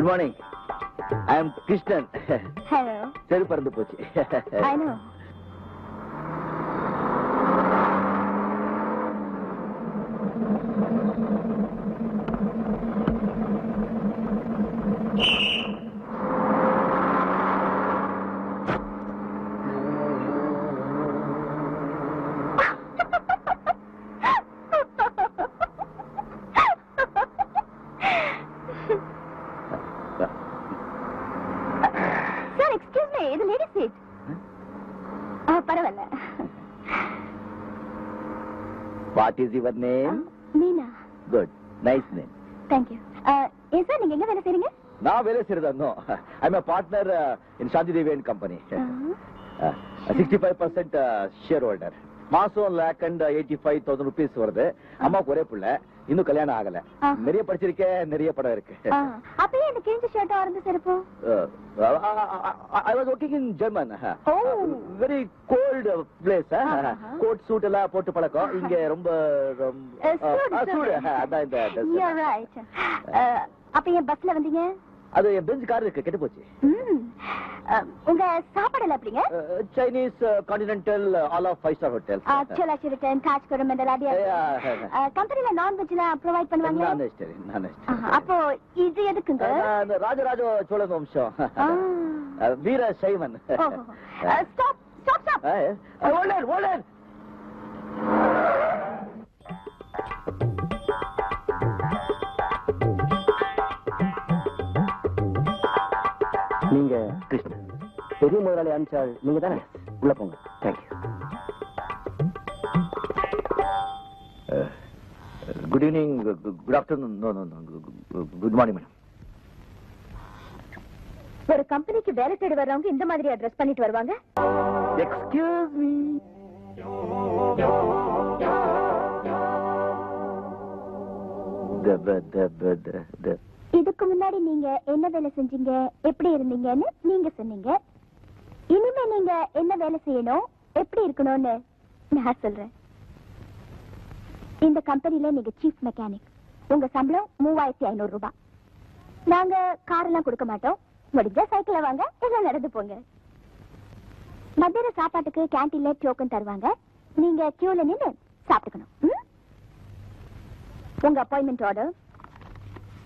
Morning. ஐ அம் Krishnan. Hello. சரி பறந்து போச்சு. I know. What is your name? Meena. Good. Nice name. Thank you. Sir, நீங்க எங்க வேலை செய்றீங்க? நான் வேலை செய்றதோ. I'm a partner in Shanti Devi and Company. 65% shareholder. மாசம் 1,85,000 rupees வருது. அம்மாக்கு ஒரே புள்ள. இன்னும் கல்யாணம் ஆகல. நிறைய படிச்சிருக்கேன், நிறைய படம் இருக்கு. அப்பவே இந்த கிழிஞ்ச ஷர்ட் ஆரஞ்சு செருப்பு. I was working in German. Very cold place. Coat suit எல்லாம் போட்டு பழக்கம். இங்க ரொம்ப சூடு. அதான் இந்த You're right. அப்ப ஏன் பஸ்ல வந்தீங்க? அது என் பெஞ்ச் கார் இருக்கு, கெட்டு போச்சு. உங்க சாப்பாடுல எப்படிங்க? Chinese, continental, all of 5-star hotels. Chola Sheraton, Taj Coromandel அப்படியே. கம்பெனில நான்வெஜ்லாம் ப்ரொவைட் பண்ணுவாங்க. நான் அப்போ இது எதுக்குங்க? ராஜராஜ சோழன் வம்சம். வீர சைவன். Stop stop stop. ஓல்டன். நீங்க கிருஷ்ணன், பெரிய முதலாளி அனுப்பிச்சாள் நீங்க தானே? உள்ள போங்க. Thank you. Good evening, good afternoon. Good morning madam. ஒரு கம்பெனிக்கு வேலை தேடி வர்றவங்க இந்த மாதிரி அட்ரஸ் பண்ணிட்டு வருவாங்க? Excuse me. இதுக்கு முன்னாடி நீங்க என்ன வேலை செஞ்சீங்க, எப்படி இருந்தீங்கன்னு நீங்க சொன்னீங்க. இனிமே நீங்க என்ன வேலை செய்யணும், எப்படி இருக்கணும்னு நான் சொல்றேன். இந்த கம்பெனில நீங்க சீஃப் மெக்கானிக். உங்க சம்பளம் 3,500 ரூபாய். நாங்க கார் எல்லாம் கொடுக்க மாட்டோம். முடிஞ்சா சைக்கிள்ல வாங்க, எல்லாம் நடந்து போங்க. மத்தியான சாப்பாட்டுக்கு கேண்டீன்ல டோக்கன் தருவாங்க. நீங்க கியூல நின்னு சாப்பிட்டுக்கணும். உங்க அப்பாயின்மெண்ட் ஆர்டர்,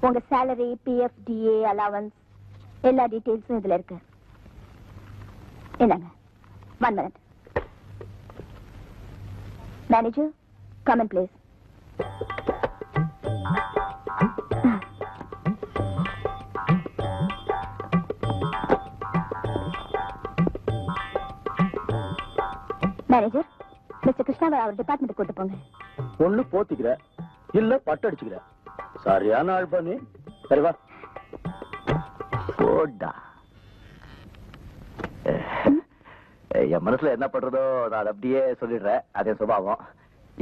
உங்க salary, PF, DA, allowance எல்லா டீடைல்ஸும் இதுல இருக்கு. என்னங்க? 1 minute. Manager, come in please. Manager, mister கிருஷ்ணாவை அவர் டிபார்ட்மெண்ட் கூட்டு போங்க. ஒண்ணு போத்திக்கிற, இல்ல பட்டு அடிச்சுக்கிற. சரியான ஆள் பண்ணி. சரி வா. போடா. என் மனசுல என்ன பண்றதோ நான் அப்படியே சொல்லிடுறேன். அதே சுபாவம்.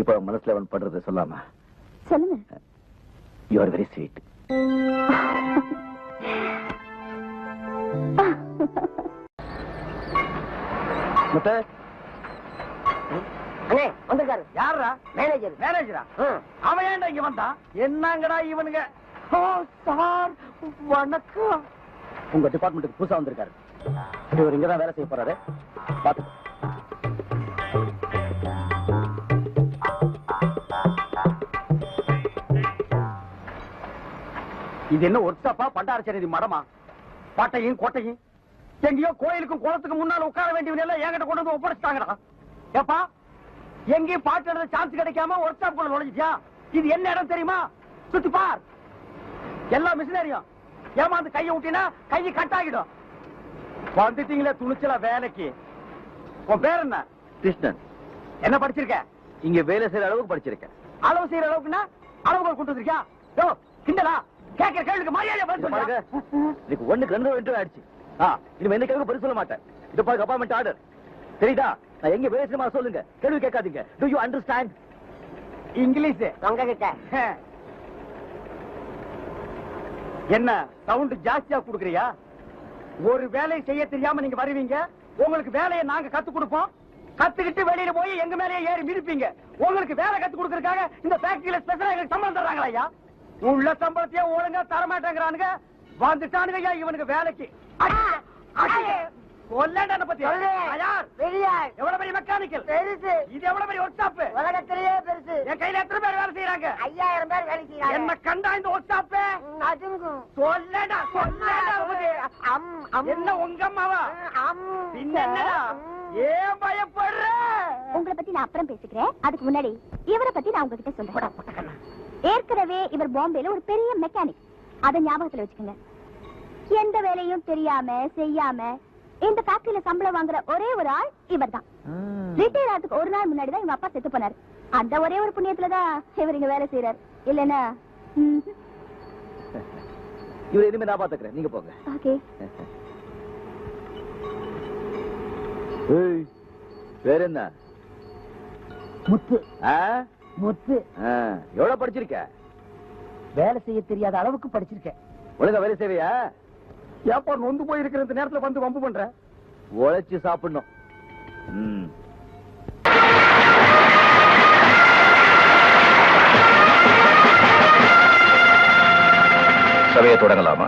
இப்ப மனசுல அவன் பண்றது சொல்லாம. சொல்லுங்க. You are very sweet. முட்டை அண்ணே வந்திருக்காரு. யாரா? மேனேஜர். மேனேஜரா? அவன் ஏன்டா இங்க வந்தான்? என்னங்கடா இவனுங்க? சார் வணக்கம். உங்க டிபார்ட்மெண்ட்டுக்கு புதுசா வந்திருக்காரு. இவர் இங்கதான் வேலை செய்ய போறாரு. பாத்து. இது என்ன ஒர்க்ஷாப்பா, பண்டாரச்சேரி மடமா? பாட்டையும் கோட்டையும் எங்கேயோ கோயிலுக்கும் குளத்துக்கு முன்னால உட்கார வேண்டியவங்க எல்லாம் என்கிட்ட கொண்டு வந்து ஒப்படைச்சிட்டாங்கடா. ஏப்பா, எங்கேயும் பாட்டு எழுத சான்ஸ் கிடைக்காம ஒர்க் ஷாப் குள்ள நுழைஞ்சியா? இது என்ன இடம் தெரியுமா? சுத்தி பார். எல்லா மிஷினரியும் ஏமாந்து கையை விட்டினா கையை கட்டாகிடும். வந்துட்டீங்களே துணிச்சலா வேலைக்கு. உன் பேர் என்ன? கிருஷ்ணன். என்ன படிச்சிருக்க? இங்க வேலை செய்யற அளவுக்கு படிச்சிருக்கேன். அளவு செய்யற அளவுக்குன்னா அளவுகள் கொண்டு வந்திருக்கியா? யோ கிண்டலா? கேட்கிற கேள்விக்கு மரியாதை பதில் சொல்லுங்க. இதுக்கு 1க்கு 2 இன்டர்வியூ ஆயிடுச்சு. இனிமே எந்த கேள்வி பதில் சொல்ல மாட்டேன். இது பாருங்க அப்பாயின்மெண்ட் ஆர்டர். தெரியுதா? நான் எங்க வேலை செய்யணுமா சொல்லுங்க. கேள்வி கேட்காதீங்க. To you understand English? உங்க கிட்ட என்ன சவுண்ட் ஜாஸ்தியா குடுக்குறியா? ஒரு வேலையை செய்ய தெரியாம நீங்க வருவீங்க. உங்களுக்கு வேலையை நாங்க கத்து கொடுப்போம். கத்துக்கிட்டு வெளியில போய் எங்க மேலேயே ஏறி மிதிப்பீங்க. உங்களுக்கு வேலை கத்து கொடுக்கறதுக்காக இந்த ஃபேக்டரியில ஸ்பெஷலா எங்களுக்கு சம்பளம் தர்றாங்களா ஐயா? உள்ள சம்பளத்தையே ஒழுங்கா தர மாட்டேங்கிறானுங்க. வந்துட்டானுங்க இவனுக்கு வேலைக்கு. கொல்லண்டன பத்தி யார்? எவ்வளவு பெரிய மெக்கானிக்கல் பெருசு. இது எவ்வளவு பெரிய ஒர்க் ஷாப்? உலகத்திலேயே பெருசு. என் கையில எத்தனை பேர் வேலை செய்யறாங்க? 5000 பேர் வேலை செய்யறாங்க. என்ன கண்டா இந்த ஒர்க் ஷாப் அதுங்கும். சொல்லடா என்ன உங்க அம்மாவா? என்னடா ஏன் பயப்படுற? உங்களை பத்தி நான் அப்புறம் பேசிக்கிறேன். அதுக்கு முன்னாடி இவரை பத்தி நான் உங்ககிட்ட சொல்றேன். ஏற்கனவே இவர் பாம்பேல ஒரு பெரிய மெக்கானிக். அதை ஞாபகத்துல வச்சுக்கோங்க. எந்த வேலையும் தெரியாம செய்யாம இந்த ஃபேக்டரியில சம்பளம் வாங்குற ஒரே ஒரு ஆள் இவர் தான். ரிட்டையர் ஆகிறதுக்கு ஒரு நாள் முன்னாடி தான் இவங்க அப்பா செத்து போனார். அந்த ஒரே ஒரு புண்ணியத்துலதான் இவர் இங்க வேலை செய்யறாரு. இல்லன்னா இவரை இனிமே நான் பாத்துக்கிறேன், நீங்க போங்க. ஓகே. வேற என்ன? முத்து. முத்து. எவ்வளவு படிச்சிருக்க? வேலை செய்ய தெரியாத அளவுக்கு படிச்சிருக்கேன். ஒழுங்கா வேலை செய்வியா? ஏப்பா நொந்து போயிருக்கிற இந்த நேரத்துல வந்து வம்பு பண்ற? உழைச்சு சாப்பிடணும். சபையை தொடங்கலாமா?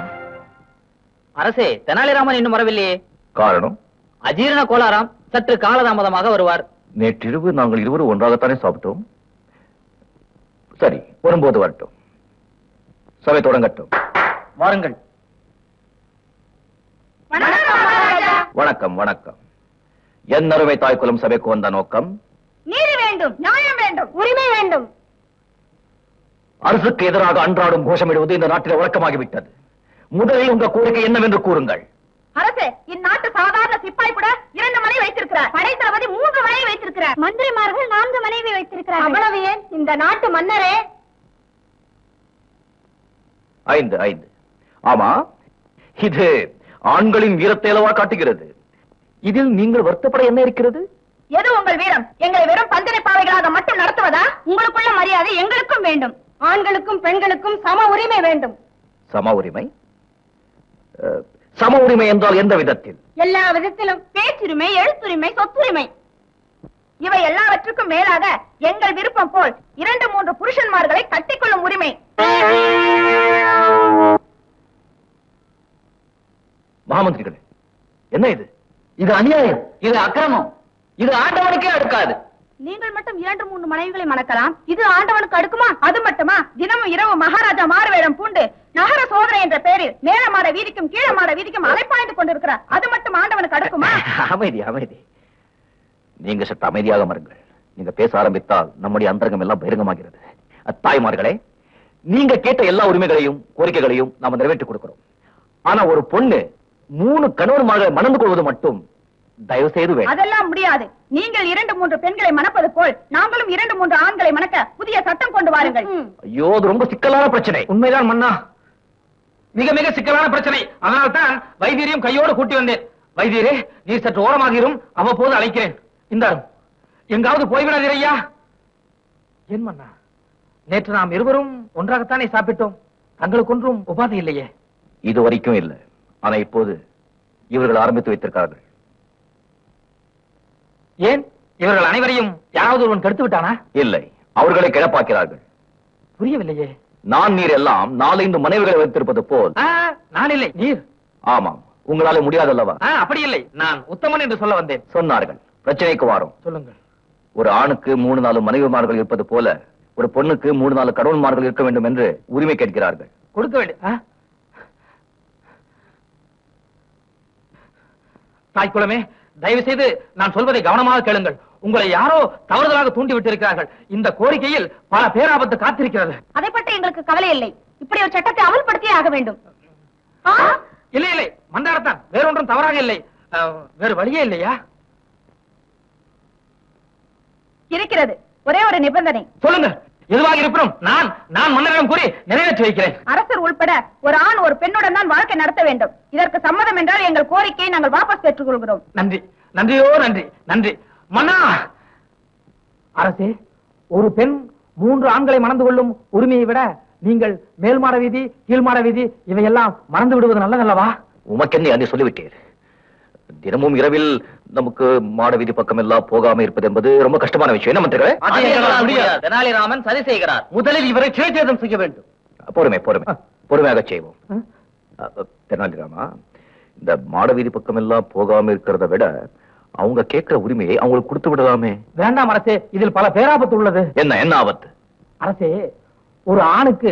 அரசே, தெனாலிராமன் இன்னும் வரவில்லையே. காரணம்? அஜீரண கோளாறாம். சற்று காலதாமதமாக வருவார். நேற்றிரவு நாங்கள் இருவரும் ஒன்றாகத்தானே சாப்பிட்டோம். சரி, வரும்போது வரட்டும். சபை தொடங்கட்டும். வாருங்கள். வணக்கம் வணக்கம். என் அருமை தாய்க்குலம் சபைக்கு வந்த நோக்கம் நீதி வேண்டும், நியாயம் வேண்டும், உரிமை வேண்டும். அரசுக்கு எதிராக அன்றாடும் கோஷமிடுவது இந்த நாட்டில் வழக்கமாகிவிட்டது. முதலில் உங்க கோரிக்கை என்னவென்று கூறுங்கள். அரசே, இந்நாட்டு சாதாரண சிப்பாய் கூட 2 மனைவி வைத்திருக்கிறார். படை தளபதி 3 மனைவி வைத்திருக்கிறார். மந்திரிமார்கள் 4 மனைவி வைத்திருக்கிறார். அவ்வளவு ஏன் இந்த நாட்டு மன்னரே? 5. ஆமா, இது ஆண்களின் வீரத்தை அளவா காட்டுகிறது. இதில் நீங்கள் வருத்தப்பட என்ன இருக்கிறது? எது உங்கள் வீரம்? எங்களை வெறும் பந்தனை பாவைகளாக மட்டும் நடத்துவதா? உங்களுக்குள்ள மரியாதை எங்களுக்கும் வேண்டும். ஆண்களுக்கும் பெண்களுக்கும் சம உரிமை வேண்டும். சம உரிமை? சம உரிமை என்றால் எந்த விதத்தில்? எல்லா விதத்திலும். பேச்சுரிமை, எழுத்துரிமை, சொத்துரிமை. இவை எல்லாவற்றுக்கும் மேலாக எங்கள் விருப்பம் போல் 2-3 புருஷன்மார்களை கட்டிக்கொள்ளும் உரிமை. மகாமந்திரிகளே, என்ன இது? இது அநியாயம், இது அக்கிரமம், இது ஆண்டவனுக்கே அடுக்காது. நீங்கள் மட்டும் 2-3 மனைவிகளை மணக்கலாம். இது ஆண்டவனுக்கு அடுக்குமா? அது மட்டுமா? தினமும் இரவு மகாராஜா மாறுவேடம் பூண்டு நகர சோதனை என்ற பெயரில் மேலமாட வீதிக்கும் கீழமாட வீதிக்கும் அலைப்பாய்ந்து கொண்டிருக்கிறார். அது மட்டும் ஆண்டவனுக்கு அடுக்குமா? அமைதி அமைதி. நீங்க சற்று அமைதியாக மருங்கள். நீங்க பேச ஆரம்பித்தால் நம்முடைய அந்தரங்கம் எல்லாம் பகிரங்கமாகிறது. தாய்மார்களே, நீங்க கேட்ட எல்லா உரிமைகளையும் கோரிக்கைகளையும் நாம நிறைவேற்றி கொடுக்கிறோம். ஆனா ஒரு பொண்ணு 3 கணவன்மார்களை மணந்து கொள்வது மட்டும் தயவு செய்து வேண்டும். அதெல்லாம் முடியாது. நீங்கள் 2-3 பெண்களை மணப்பது போல் நாங்களும் 2-3 ஆண்களை மணக்க புதிய சட்டம் கொண்டு வாருங்கள். ஐயோ, அது ரொம்ப சிக்கலான பிரச்சனை. உண்மைதான் மன்னா, மிக மிக சிக்கலான பிரச்சனை. அதனால்தான் வைத்தியரையும் கையோடு கூட்டி வந்தேன். வைத்தியரே, நீர் சற்று ஓரமாகிரும், அவ்வப்போது அழைக்கிறேன். இந்தாரும், எங்காவது போய்விடாதீர் ஐயா. ஏன் மன்னா, நேற்று நாம் இருவரும் ஒன்றாகத்தானே சாப்பிட்டோம். தங்களுக்கு ஒன்றும் உபாதை இல்லையே? இது வரைக்கும் இல்லை. ஆனா இப்போது இவர்கள் ஆரம்பித்து வைத்திருக்கிறார்கள். ஏன், இவர்கள் அனைவரையும் யாராவது ஒருவன் கெடுத்து விட்டானா? இல்லை, அவர்களை கிளப்பாக்கிறார்கள். புரியவில்லையே. நான் நீர் எல்லாம் 4-5 மனைவிகளை வைத்திருப்பது போல். நான் இல்லை, நீர். ஆமாம், உங்களால முடியாதல்லவா? அப்படி இல்லை, நான் உத்தமன் என்று சொல்ல வந்தேன். சொன்னார்கள். பிரச்சனைக்கு வாரும். சொல்லுங்கள். ஒரு ஆணுக்கு 3-4 மனைவிமார்கள் இருப்பது போல ஒரு பொண்ணுக்கு 3-4 கடவுள்மார்கள் இருக்க வேண்டும் என்று உரிமை கேட்கிறார்கள். கொடுக்க வேண்டும். தாய்க்குளமே, தயவு செய்து நான் சொல்வதை கவனமாக கேளுங்கள். உங்களை யாரோ தவறுதலாக தூண்டி விட்டிருக்கிறார்கள். இந்த கோரிக்கையில் பல பேராபத்து காத்திருக்கிறது. அதை பற்றி எங்களுக்கு கவலை இல்லை. இப்படி ஒரு சட்டத்தை அமல்படுத்தியே ஆக வேண்டும். இல்லை இல்லை, மண்டாரத்தான், வேறொன்றும் தவறாக இல்லை. வேறு வழியே இல்லையா? இருக்கிறது. ஒரே ஒரு நிபந்தனை. சொல்லுங்க. எதுவாக இருப்பினும் நான் மன்னரிடம் கூறி நிறைவேற்றி வைக்கிறேன். அரசர் உள்பட ஒரு ஆண் ஒரு பெண்ணுடன் தான் வாழ்க்கை நடத்த வேண்டும். இதற்கு சம்மதம் என்றால் எங்கள் கோரிக்கையை நாங்கள் வாபஸ் பெற்றுக் கொள்கிறோம். நன்றி, நன்றியோ நன்றி, நன்றி மன்னா. அரசே, ஒரு பெண் 3 ஆண்களை மணந்து கொள்ளும் உரிமையை விட நீங்கள் மேல்மாட வீதி கீழ்மாட வீதி இவையெல்லாம் மறந்து விடுவது நல்லதல்லவா? உமக்கென்ன அன்னி சொல்லிவிட்டீர். தினமும் இரவில் நமக்கு மாட வீதி பக்கம் எல்லாம் போகாம இருப்பது என்பது ரொம்ப கஷ்டமான விஷயம். என்ன மந்திரிகளே? தெனாலிராமன் சதி செய்கிறார். முதலில் இவரை சிறைச்சேதம் செய்ய வேண்டும். பொறுமையாக செய்வோம். தெனாலிராமா, இந்த மாடவீதி பக்கம் எல்லாம் போகாம இருக்கிறத விட அவங்க கேட்கிற உரிமையை அவங்களுக்கு கொடுத்து விடலாமே. வேண்டாம் அரசே, இதில் பல பேராபத்து உள்ளது. என்ன ஆபத்து? அரசே, ஒரு ஆணுக்கு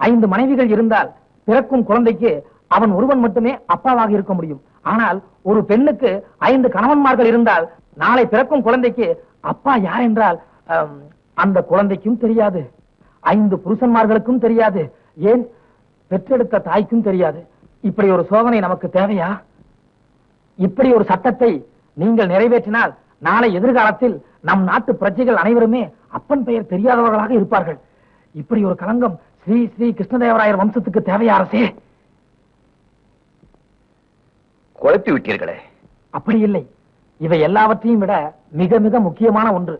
5 மனைவிகள் இருந்தால் பிறக்கும் குழந்தைக்கு அவன் ஒருவன் மட்டுமே அப்பாவாக இருக்க முடியும். ஆனால் ஒரு பெண்ணுக்கு 5 கணவன்மார்கள் இருந்தால் நாளை பிறக்கும் குழந்தைக்கு அப்பா யார் என்றால் அந்த குழந்தைக்கும் தெரியாது, 5 புருஷன்மார்களுக்கும் தெரியாது, ஏன் பெற்றெடுத்த தாய்க்கும் தெரியாது. இப்படி ஒரு சோதனை நமக்கு தேவையா? இப்படி ஒரு சட்டத்தை நீங்கள் நிறைவேற்றினால் நாளை எதிர்காலத்தில் நம் நாட்டு பிரஜைகள் அனைவருமே அப்பன் பெயர் தெரியாதவர்களாக இருப்பார்கள். இப்படி ஒரு களங்கம் ஸ்ரீ ஸ்ரீ கிருஷ்ணதேவராயர் வம்சத்துக்கு தேவையா அரசே? குழப்பி விட்டீர்களே. அப்படி இல்லை, இவை எல்லாவற்றையும் விட மிக மிக முக்கியமான ஒன்று.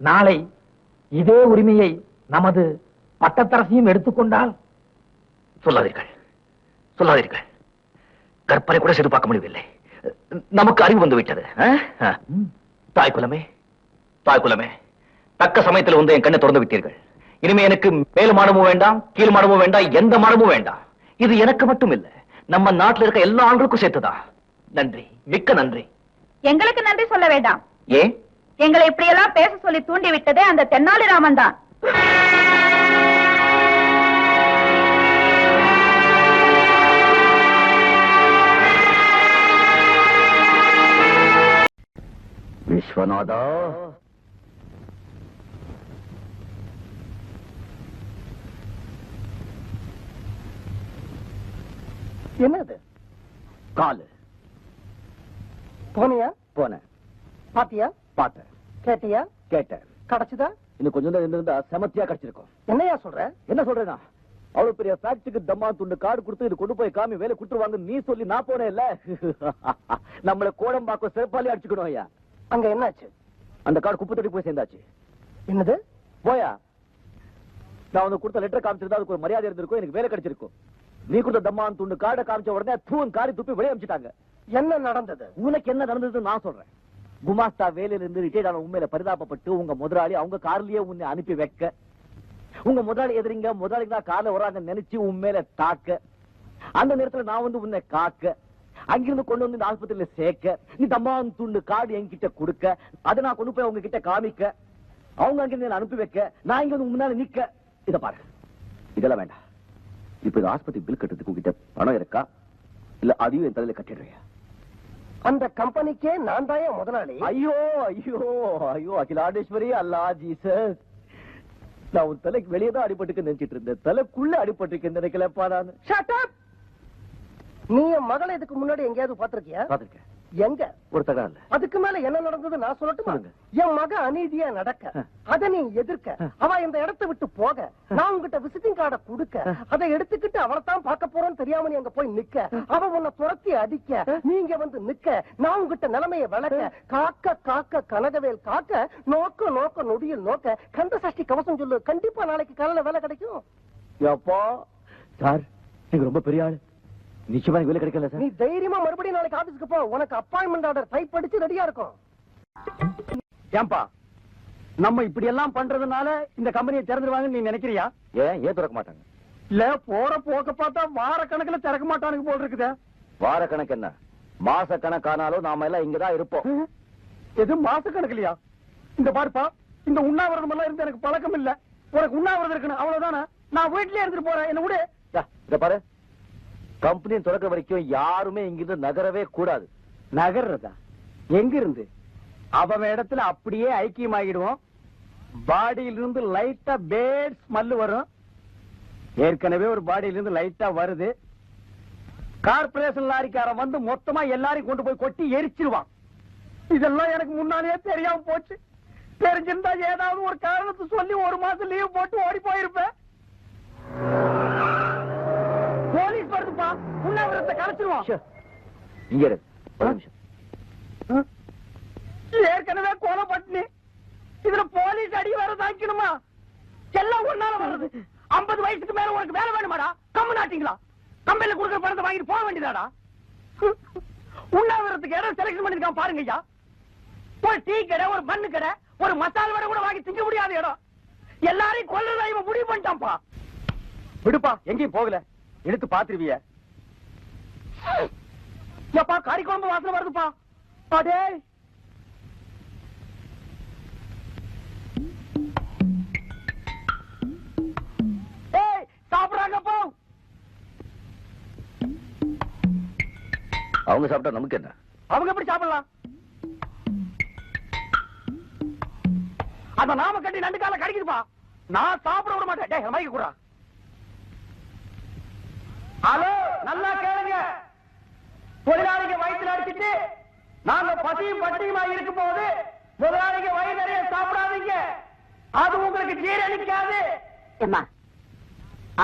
நாளை இதே உரிமையை நமது பட்டத்தரசியும் எடுத்துக்கொண்டால். சொல்லாதீர்கள். கற்பனை கூட செய்து பார்க்க முடியவில்லை. நமக்கு அறிவு வந்து விட்டது. தாய் குலமே, தக்க சமயத்தில் வந்து என் கண்ணை திறந்து விட்டீர்கள். இனிமே எனக்கு மேல் மாடமும் வேண்டாம், கீழ் மாடமும் வேண்டாம், எந்த மாடமும் வேண்டாம். இது எனக்கு மட்டும் இல்ல, நம்ம நாட்டில் இருக்க எல்லா ஆண்களுக்கும் சேர்த்துதான். நன்றி, மிக்க நன்றி. எங்களுக்கு நன்றி சொல்ல வேண்டாம். ஏன்? எங்களை இப்படியெல்லாம் பேச சொல்லி தூண்டி விட்டதே அந்த தென்னாலிராமன் தான். விஸ்வநாதா, என்னது? காலு. போனியா? போனேன். பாத்தியா? பார்த்தேன். கேட்டியா? கேட்டேன். கிடைச்சதா? இன்னும் கொஞ்சம் தான் இருந்தா செமத்தியா கிடைச்சிருக்கும். என்னையா சொல்ற? என்ன சொல்றேன்னா, அவ்வளவு பெரிய ஃபேக்டரிக்கு தம்மா துண்டு கார்டு கொடுத்து இது கொண்டு போய் காமி வேலை குடுத்துருவாங்க நீ சொல்லி நான் போனேன் இல்ல. நம்மள கோடம்பாக்கம் சிறப்பாலே அடிச்சுக்கணும் ஐயா. அங்க என்னாச்சு? அந்த கார்டு குப்பை தொட்டி போய் சேர்ந்தாச்சு. என்னது? போயா, நான் உனக்கு கொடுத்த லெட்டர் காமிச்சிருந்தா அதுக்கு ஒரு மரியாதை இருந்திருக்கும், எனக்கு வேலை கிடைச்சிருக்கும். நீ கொடுத்த தம்மான் துண்டு கார்டை காமிச்ச உடனே தூண் காரி துப்பி வெளியே அமிச்சிட்டாங்க. என்ன நடந்தது? உனக்கு என்ன நடந்தது நான் சொல்றேன். குமாஸ்தா வேலையில இருந்து ரிட்டையர்ட் ஆன உண்மையில பரிதாபப்பட்டு உங்க முதலாளி அவங்க கார்லயே உன்னை அனுப்பி வைக்க, உங்க முதலாளி எதிரிங்க முதலாளிக்கு தான் கார்ல வராங்க நினைச்சு உண்மையில தாக்க, அந்த நேரத்துல நான் வந்து உன்னை காக்க, அங்கிருந்து கொண்டு வந்து இந்த ஆஸ்பத்திரியில சேர்க்க, நீ தம்மான் துண்டு கார்டு என்கிட்ட கொடுக்க, அதை நான் கொண்டு போய் அவங்க கிட்ட காமிக்க, அவங்க அங்கிருந்து அனுப்பி வைக்க, நான் இங்க வந்து முன்னால நிக்க. இத பாரு, இதெல்லாம் வேண்டாம். இப்ப இந்த ஆஸ்பத்திரி பில் கட்டுறதுக்கு உங்ககிட்ட பணம் இருக்கா, இல்ல அதையும் என் தலையில கட்டிடுறியா? அந்த கம்பெனிக்கே நான் தான் முதலாளி. ஐயோ ஐயோ ஐயோ அகிலாண்டேஸ்வரி, அல்லா ஜீசஸ், நான் உன் தலைக்கு வெளியே தான் அடிபட்டுக்கு நினைச்சிட்டு இருந்தேன், தலைக்குள்ள அடிபட்டு நினைக்கலப்பா நான். நீ என் மகளை இதுக்கு முன்னாடி எங்கேயாவது பாத்திருக்கியா? பாத்திருக்கேன். எங்க? ஒரு தகவல். அதுக்கு மேல என்ன நடந்தது நான் சொல்லட்டுமா? என் மக அநீதியா நடக்க, அதை நீ எதிர்க்க, அவ இந்த இடத்தை விட்டு போக, நான் உங்ககிட்ட விசிட்டிங் கார்டை கொடுக்க, அதை எடுத்துக்கிட்டு அவரை தான் பார்க்க போறோன்னு தெரியாம நீ அங்க போய் நிக்க, அவ உன்னை துரத்தி அடிக்க, நீங்க வந்து நிக்க, நான் உங்ககிட்ட நிலைமையை விளக்க, காக்க காக்க கனகவேல் காக்க, நோக்க நோக்க நொடியில் நோக்க, கந்த சஷ்டி கவசம் சொல்லு, கண்டிப்பா நாளைக்கு காலையில வேலை கிடைக்கும். எப்போ சார் நீங்க ரொம்ப பெரிய ஆளு, நிச்சயமா வேலை கிடைக்கல சார். நீ தைரியமா மறுபடியும் நாளைக்கு ஆபீஸ்க்கு போ, உனக்கு அப்பாயின்மெண்ட் ஆர்டர் டைப் அடிச்சு ரெடியா இருக்கும். ஏன்பா நம்ம இப்படி எல்லாம் பண்றதுனால இந்த கம்பெனியை திறந்துருவாங்கன்னு நீ நினைக்கிறியா? ஏன் திறக்க மாட்டாங்க? இல்ல போற போக்க பார்த்தா வார கணக்குல திறக்க மாட்டானுங்க போல் இருக்குதே. வார கணக்கு என்ன, மாச கணக்கானாலும் நாம எல்லாம் இங்கதான் இருப்போம். எது மாச கணக்குலையா? இந்த பாருப்பா, இந்த உண்ணாவிரதம் எல்லாம் இருந்து எனக்கு பழக்கம் இல்ல, உனக்கு உண்ணாவிரதம் இருக்கணும் அவ்வளவுதானே. நான் வீட்லயே இருந்துட்டு போறேன், என்ன விடு. இத பாரு, கம்பெனி தொடக்க வரைக்கும் யாருமே இங்கிருந்து நகரவே கூடாது. நகர்றதா? எங்க இருந்து? அவன் இடத்துல அப்படியே ஐக்கியமாகிடுவோம். பாடியிலிருந்து லைட்டா பேட் ஸ்மெல் வரும். ஏற்கனவே ஒரு பாடியிலிருந்து லைட்டா வருது. கார்பரேஷன் லாரிக்காரன் வந்து மொத்தமா எல்லாரையும் கொண்டு போய் கொட்டி எரிச்சிருவான். இதெல்லாம் எனக்கு முன்னாலேயே தெரியாம போச்சு. தெரிஞ்சிருந்தா ஏதாவது ஒரு காரணத்தை சொல்லி ஒரு மாசம் லீவ் போட்டு ஓடி போயிருப்பேன். போலீஸ் வருதுப்பா, உண்ணாவிரதத்தை கலைச்சிருவான். இங்க இரு, ஒரு நிமிஷம். ஏற்கனவே கொலை பண்ணி இதுல போலீஸ் அடி வர தாக்கணுமா? எல்லாம் ஒன்னால வர்றது. 50 வயசுக்கு மேல உனக்கு வேலை வேணுமாடா? கம்மு நாட்டிங்களா? கம்பெனில கொடுக்குற பணத்தை வாங்கிட்டு போக வேண்டியதாடா. உண்ணாவிரதத்துக்கு இடம் செலக்ஷன் பண்ணிருக்கான் பாருங்க ஐயா. ஒரு டீ கடை, ஒரு மண்ணு கடை, ஒரு மசால் வடை கூட வாங்கி திங்க முடியாத இடம். எல்லாரையும் கொல்றதா இவன் முடிவு பண்ணிட்டான்ப்பா. விடுப்பா, எங்கேயும் போகல, எடுத்து பாத்துருவிய. எப்பா கறி குழம்பு வாசனை வருதுப்பா. அடே ஏய் சாப்பிடுறாங்கப்பா. அவங்க சாப்பிட்டா நமக்கு என்ன? அவங்க எப்படி சாப்பிடலாம்? அந்த நாம கட்டி நண்டு கால கடிக்குதுப்பா. நான் சாப்பிட விட மாட்டேன். டேய் மைக்கு குடுறா. ஹலோ நல்லா கேளுங்க. தொழிலாளிங்க வயிற்றுல அடிச்சிட்டு நாங்க பசியும் பட்டியுமா இருக்கும் போது முதலாளிங்க வயிறு நிறைய சாப்பிடாதீங்க. அது உங்களுக்கு ஜீரணிக்காது. ஏம்மா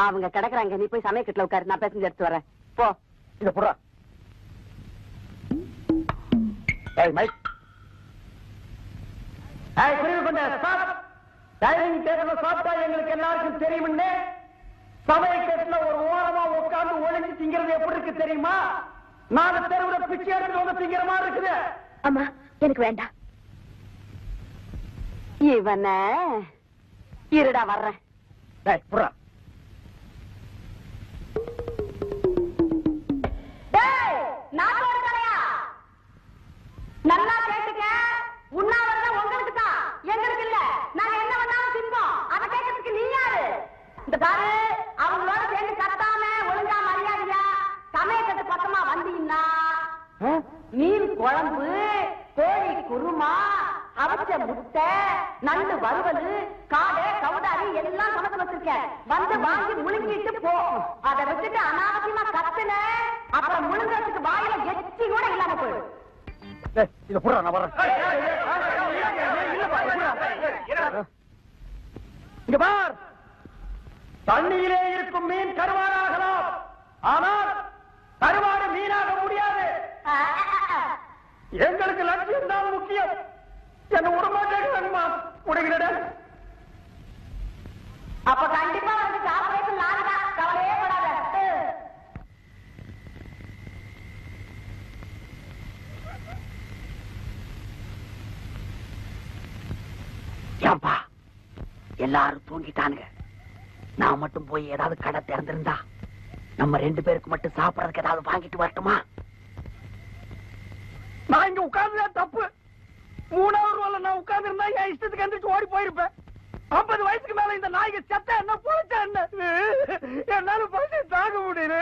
அவங்க கிடக்குறாங்க, நீ போய் சமயக்கட்டுல உட்காரு, நான் பேசஞ்சு எடுத்து வரேன். போ. இத புறா. ஏய் மைக். ஏய் புரிவு கொண்ட ஸ்டாப். டைனிங் டேபிள்ல சாப்பிட்டா எங்களுக்கு எல்லாருக்கும் தெரியும்னு சமயக்கட்டுல ஒரு ஓரமா உட்கார்ந்து ஒளிஞ்சு திங்கிறது எப்படி இருக்கு தெரியுமா? நாங்க தெருவுல பிச்சை எடுத்து வந்து திங்கிற மாதிரி இருக்குது. அம்மா எனக்கு வேண்டாம். இவன இருடா வர்றேன். டேய் புறா. நாட்டோட கடையா? நல்லா கேட்டுக்க. உண்ணாவிரதம் உங்களுக்கு தான், எங்களுக்கு இல்ல. நாங்க என்ன வேணாலும் தின்போம். அதை கேட்கறதுக்கு நீ யாரு? இந்த பாரு, அவங்களோட சேர்ந்து கத்தாம ஒழுங்கா மரியாதையா சமயக்கட்டு பக்கமா வந்தீங்கன்னா மீன் குழம்பு, கோழி குருமா, அவிச்ச முட்டை, நண்டு வறுவல், காடை, கவுதாரி எல்லாம் சமைச்சு வச்சிருக்கேன். வந்து வாங்கி முழுங்கிட்டு போ. அதை வச்சுட்டு அனாவசியமா கத்துன அப்புறம் முழுங்கிறதுக்கு வாயில எச்சி கூட இல்லாம போயிடும். டேய் இத புறா நான் வரேன். இங்க பார். தண்ணியிலே இருக்கும் மீன் கருவாடாகலாம், ஆனால் கருவாடு மீனாக முடியாது. எங்களுக்கு லட்சியம் தான் முக்கியம். என்ன உடம்பாட்டேங்கம்மா உடைகிறட. அப்ப கண்டிப்பா வந்து சாப்பிட்டு நான்தான், கவலையே படாத. ஏன்பா எல்லாரும் தூங்கிட்டானுங்க. நான் மட்டும் போய் ஏதாவது கடை திறந்திருந்தா நம்ம 2 பேருக்கு மட்டும் சாப்பிடறதுக்கு ஏதாவது வாங்கிட்டு வரட்டுமா? நான் இங்க உட்கார்ந்ததே தப்பு. 3வது ரோல நான் உட்கார்ந்து இருந்தா என் இஷ்டத்துக்கு எந்திரிச்சு ஓடி போயிருப்பேன். 50 வயசுக்கு மேல இந்த நாய்க்கு செத்த என்ன பொழைச்சா என்ன? என்னால பசி தாங்க முடியல.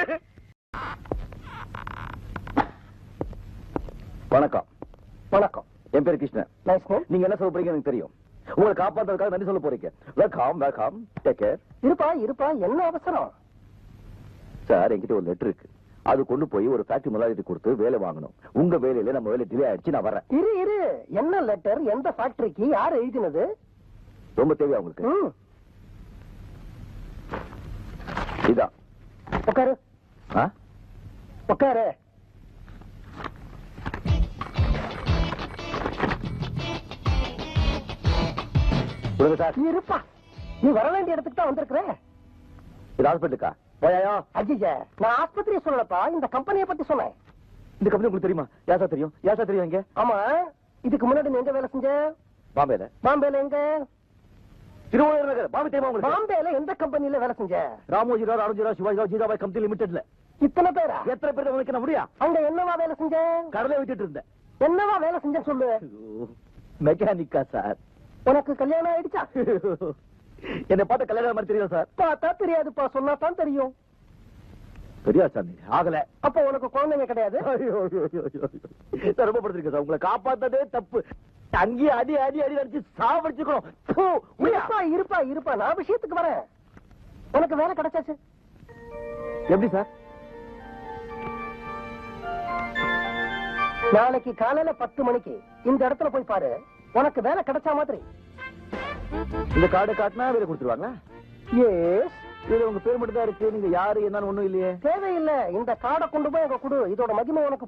வணக்கம். வணக்கம். என் பேர் கிருஷ்ணன். நீங்க என்ன சொல்ல போறீங்க எனக்கு தெரியும். உங்களை காப்பாத்துறதுக்காக நன்றி சொல்ல போறீங்க. Welcome welcome. Take care. இருப்பா என்ன அவசரம்? சார் என்கிட்ட ஒரு லெட்டர் இருக்கு. அது கொண்டு போய் ஒரு ஃபேக்டரி முதலாளிட்டு கொடுத்து வேலை வாங்கணும். உங்க வேலையில நம்ம வேலை டிலே ஆயிடுச்சு. நான் வரேன். இரு என்ன லெட்டர்? எந்த ஃபேக்டரிக்கு? யார் எழுதினது? ரொம்ப தேவையா உங்களுக்கு? இதான். உட்காரு. உட்காரு. சார் இருப்பா. நீ வர வேண்டிய இடத்துக்கு தான் வந்திருக்கிற. இது ஹாஸ்பிட்டலுக்கா? அஜிஜ நான் ஆஸ்பத்திரியை சொல்லலப்பா, இந்த கம்பெனியை பத்தி சொன்னேன். இந்த கம்பெனி உங்களுக்கு தெரியுமா? யாசா தெரியும்? யாசா தெரியும்? எங்க? ஆமா, இதுக்கு முன்னாடி நீ எங்க வேலை செஞ்ச? பாம்பேல. பாம்பேல எங்க? திருவள்ளூர் நகர். பாம்பே தெரியுமா உங்களுக்கு? பாம்பேல எந்த கம்பெனில வேலை செஞ்ச? ராமோஜிராவ், அருண்ஜிராவ், சிவாஜிராவ், ஜீராபாய் கம்பெனி லிமிடெட்ல. இத்தனை பேரா? எத்தனை பேர் உங்களுக்கு என்ன முடியா? அங்க என்னவா வேலை செஞ்ச? கடலை விட்டுட்டு இருந்தேன். என்னவா வேலை செஞ்ச சொல்லு. மெக்கானிக்கா சார். உனக்கு கல்யாணம் ஆயிடுச்சா? என்ன பார்த்த கல்யாணம் மாதிரி தெரியும் சார்? பார்த்தா தெரியாதுப்பா, சொன்னா தான் தெரியும். தெரியா சாமி? ஆகல. அப்ப உனக்கு குழந்தைங்க கிடையாது? சார் ரொம்ப படுத்திருக்கேன் சார். உங்களை காப்பாத்ததே தப்பு. அங்கேயே அடி அடி அடி அடிச்சு சாவடிச்சுக்கணும். இருப்பா நான் விஷயத்துக்கு வரேன். உனக்கு வேலை கிடைச்சாச்சு. எப்படி சார்? நாளைக்கு காலையில 10 மணிக்கு இந்த இடத்துல போய் பாரு. உனக்கு வேலை கிடைச்சா மாதிரி. இந்த கார்டை காட்டினா வேலை கொடுத்துருவாங்களா? எஸ். இதுல உங்க பேர் மட்டும் தான் இருக்கு. நீங்க யாரு என்னன்னு ஒண்ணும் இல்லையே. தேவையில்லை. இந்த கார்டை கொண்டு போய் அங்க கொடு. இதோட மகிமை உனக்கு